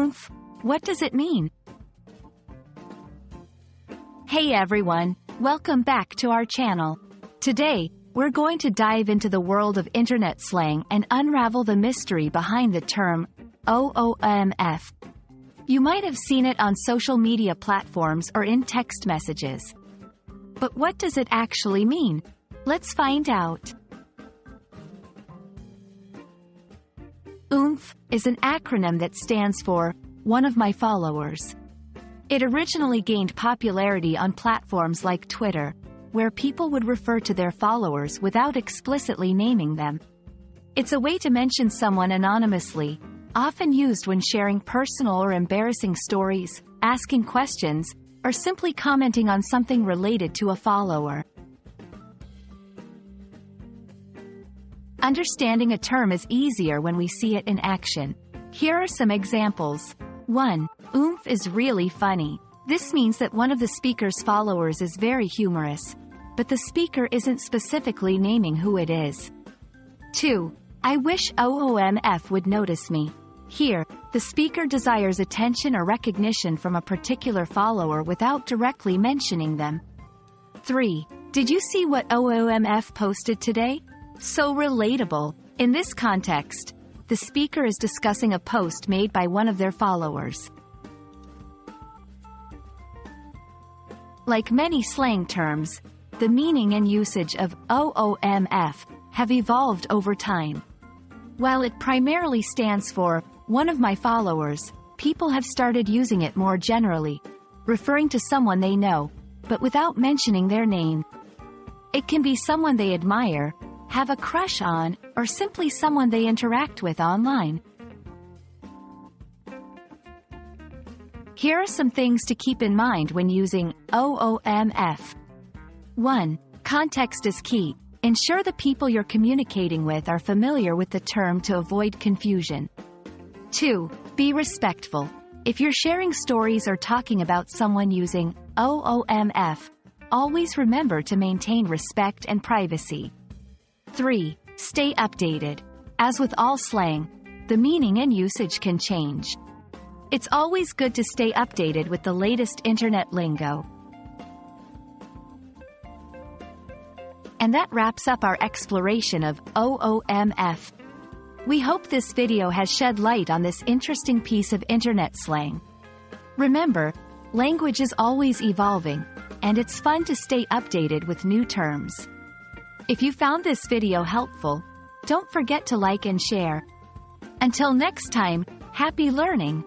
OOMF, what does it mean? Hey everyone, welcome back to our channel. Today, we're going to dive into the world of internet slang and unravel the mystery behind the term OOMF. You might have seen it on social media platforms or in text messages. But what does it actually mean? Let's find out. OOMF is an acronym that stands for One of My Followers. It originally gained popularity on platforms like Twitter, where people would refer to their followers without explicitly naming them. It's a way to mention someone anonymously, often used when sharing personal or embarrassing stories, asking questions, or simply commenting on something related to a follower. Understanding a term is easier when we see it in action. Here are some examples. 1. OOMF is really funny. This means that one of the speaker's followers is very humorous, but the speaker isn't specifically naming who it is. 2. I wish OOMF would notice me. Here, the speaker desires attention or recognition from a particular follower without directly mentioning them. 3. Did you see what OOMF posted today? So relatable. In this context, the speaker is discussing a post made by one of their followers. Like many slang terms, the meaning and usage of OOMF have evolved over time. While it primarily stands for one of my followers, people have started using it more generally, referring to someone they know, but without mentioning their name. It can be someone they admire, have a crush on, or simply someone they interact with online. Here are some things to keep in mind when using OOMF. 1. Context is key. Ensure the people you're communicating with are familiar with the term to avoid confusion. 2. Be respectful. If you're sharing stories or talking about someone using OOMF, always remember to maintain respect and privacy. 3. Stay updated. As with all slang, the meaning and usage can change. It's always good to stay updated with the latest internet lingo. And that wraps up our exploration of OOMF. We hope this video has shed light on this interesting piece of internet slang. Remember, language is always evolving, and it's fun to stay updated with new terms. If you found this video helpful, don't forget to like and share. Until next time, happy learning!